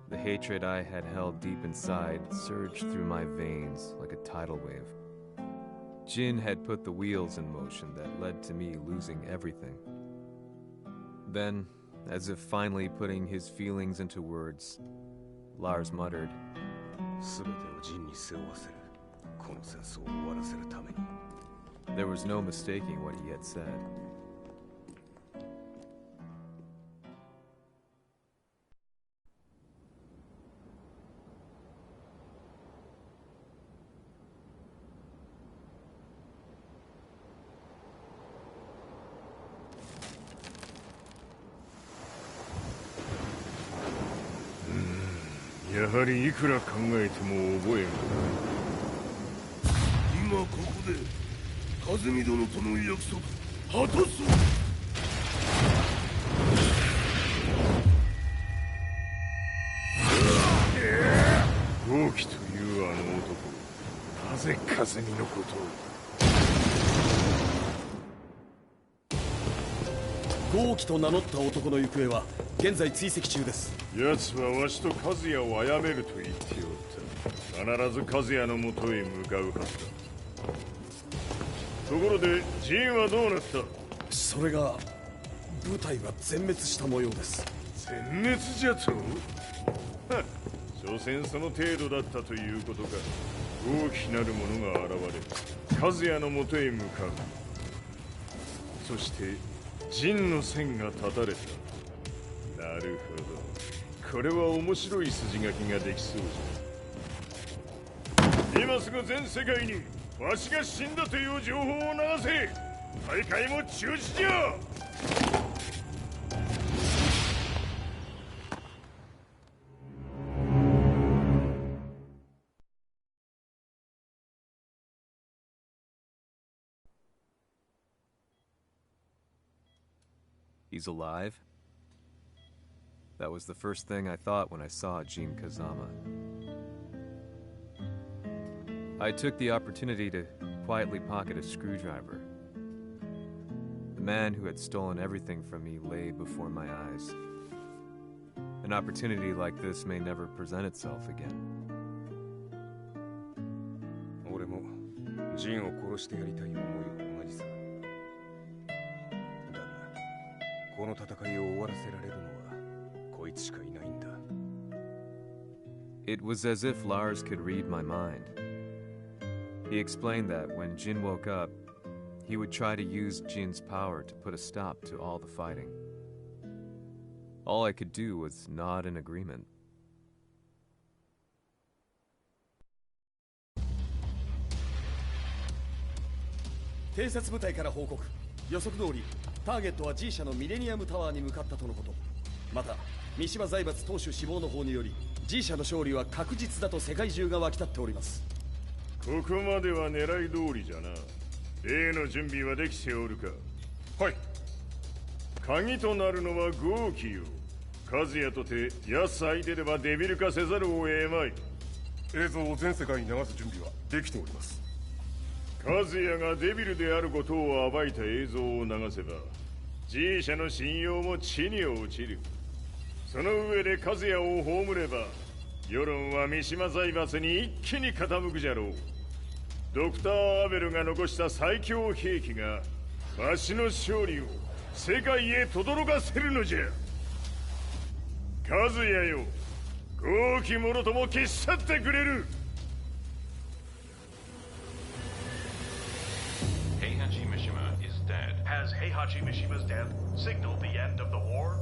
The hatred I had held deep inside surged through my veins like a tidal wave. Jin had put the wheels in motion that led to me losing everything. Then, as if finally putting his feelings into words, Lars muttered, There was no mistaking what he had said. やはりいくら考えても覚えん。今ここで和美殿との約束果たそう。豪輝というあの男、なぜ和美のことを。豪輝と名乗った男の行方は現在追跡中です。奴はわしと和也を殺めると言っておった。必ず和也のもとへ向かうはずだ。ところでジンはどうなった？それが部隊は全滅した模様です。全滅じゃと？はっ、所詮その程度だったということか。大きなるものが現れ、和也のもとへ向かう。そして陣の線が断たれた。なるほど。これは面白い筋書きができそうじゃ。今すぐ全世界にわしが死んだという情報を流せ。大会も中止じゃ。He's alive? That was the first thing I thought when I saw Jin Kazama. I took the opportunity to quietly pocket a screwdriver. The man who had stolen everything from me lay before my eyes. An opportunity like this may never present itself again. 俺もジンを殺してやりたい思いは同じさ。だが、この戦いを終わらせられるのはこいつしかいないんだ。It was as if Lars could read my mind. He explained that when Jin woke up, he would try to use Jin's power to put a stop to all the fighting. All I could do was nod in agreement. 偵察部隊から報告。予測通りターゲットは G 社のミレニアムタワーに向かったとのこと。また三島財閥当主死亡の方により G 社の勝利は確実だと世界中が沸き立っております。ここまでは狙い通りじゃな。例の準備はできておるか。はい。鍵となるのは豪気よ。和也とて安相手ではデビル化せざるを得まい。映像を全世界に流す準備はできております。和也がデビルであることを暴いた映像を流せば G 社の信用も地に落ちる。その上で和也を葬れば世論は三島財閥に一気に傾くじゃろう。ドクター・アベルが残した最強兵器がわしの勝利を世界へ轟かせるのじゃ。和也よ、豪気者とも消し去ってくれる。Heihachi Mishima is dead. Has Heihachi Mishima's death signaled the end of the war?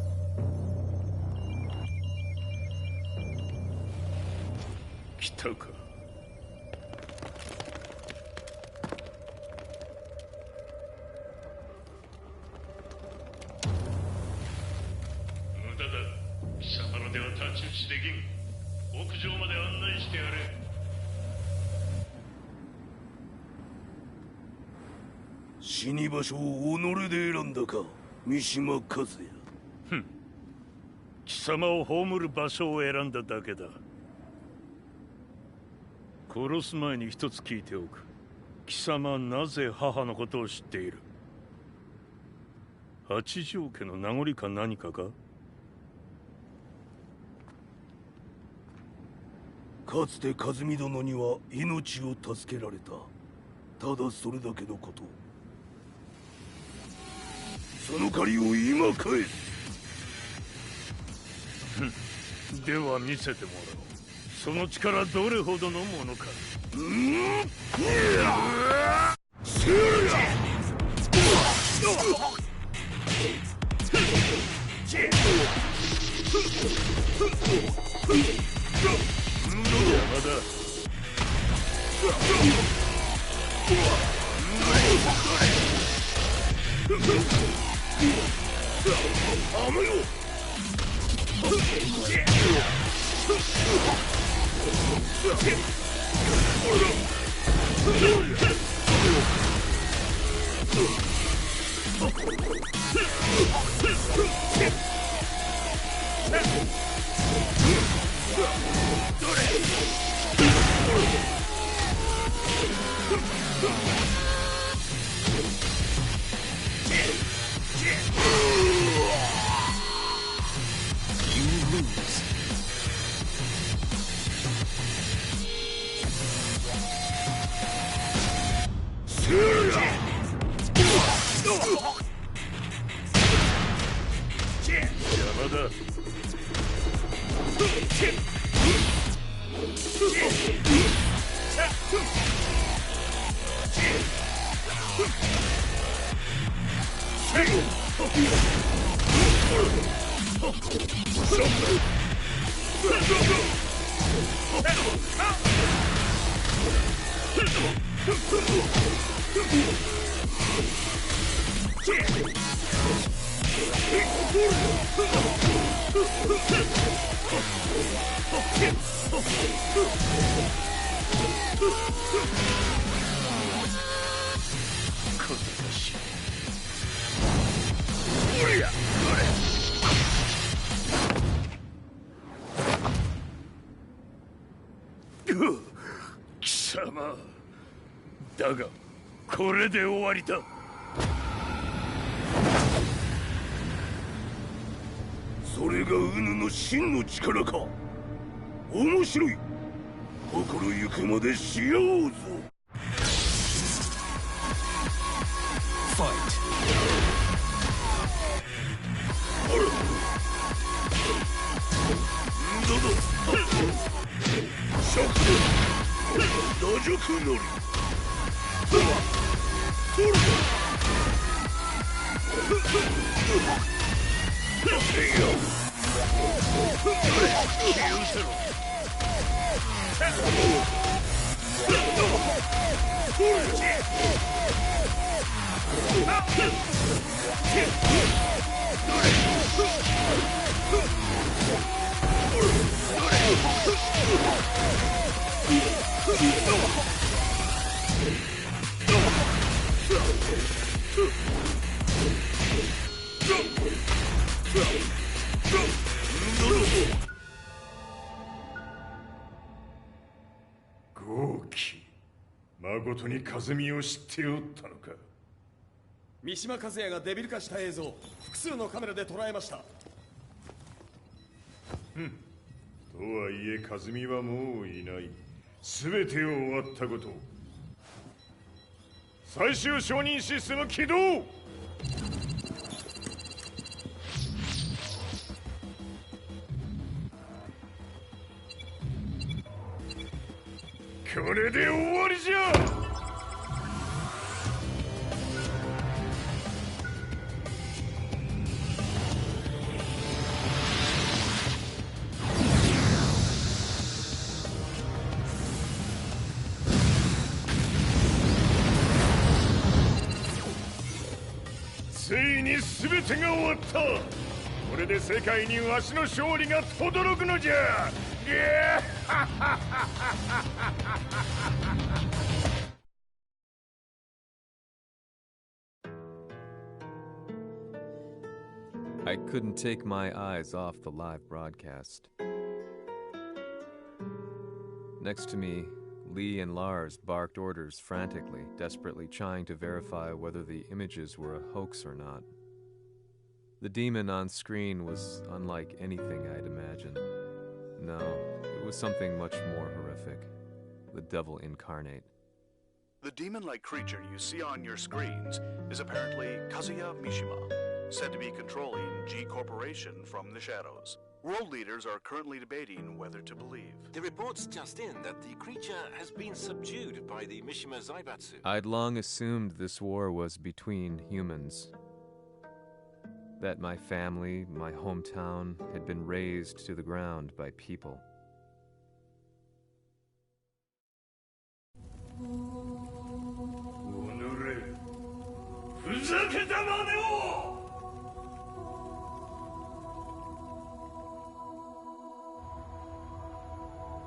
来たか。無駄だ。貴様のでは太刀打ちできん。屋上まで案内してやれ。死に場所を己で選んだか、三島和也。ふん。貴様を葬る場所を選んだだけだ。殺す前に一つ聞いておく。貴様はなぜ母のことを知っている？八条家の名残か何かか？かつて和美殿には命を助けられた。ただそれだけのこと。その借りを今返す。では見せてもらおう。その力どれほどのものか。だがこれで終わりだ。それがウヌの真の力か。面白い。心ゆくまでしようぞ。ファイト。あら。だだ。シャクだ。打辱なり。取るか。豪気、誠に風見を知っておったのか。三島和也がデビル化した映像、複数のカメラで捉えました。とはいえ風見はもういない。全てを終わったこと。最終承認システム起動。これで終わりじゃ。ついに全てが終わった。これで世界にわしの勝利が轟くのじゃ。I couldn't take my eyes off the live broadcast. Next to me, Lee and Lars barked orders frantically, desperately trying to verify whether the images were a hoax or not. The demon on screen was unlike anything I'd imagined. No, it was something much more horrific. The devil incarnate. The demon-like creature you see on your screens is apparently Kazuya Mishima, said to be controlling G Corporation from the shadows. World leaders are currently debating whether to believe. The reports just in that the creature has been subdued by the Mishima Zaibatsu. I'd long assumed this war was between humans. That my family, my hometown, had been razed to the ground by people.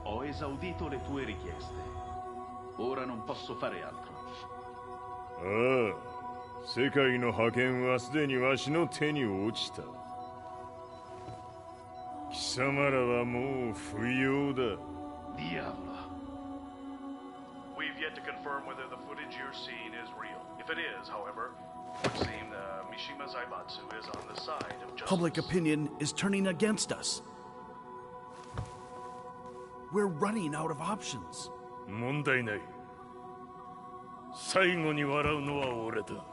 Ho esaudito le tue richieste. Ora non posso fare altro. 世界の覇権はすでにわしの手に落ちた。貴様らはもう不要だ。Diavolo. We've yet to confirm whether the footage you're seeing is real. If it is, however, it would seem Mishima Zaibatsu is on the side of justice. Public opinion is turning against us. We're running out of options. 問題ない。最後に笑うのは俺だ。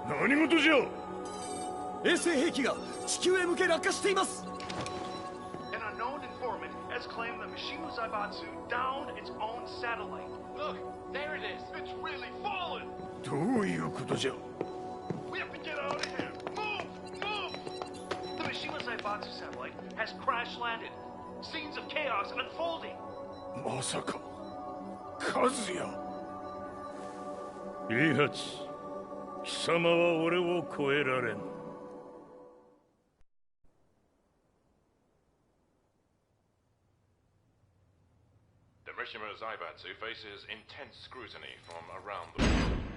何事じゃ。衛星兵器が地球へ向け落下しています。An unknown informant has claimed that Mishima Zaibatsu downed its own satellite. Look, there it is. It's really fallen. どういうことじゃ。We have to get out of here. Move, move. The Mishima Zaibatsu satellite has crash landed. Scenes of chaos unfolding. まさか、和也。イハチ、貴様は俺を超えられん。Mishima Zaibatsu faces intense scrutiny from around the world.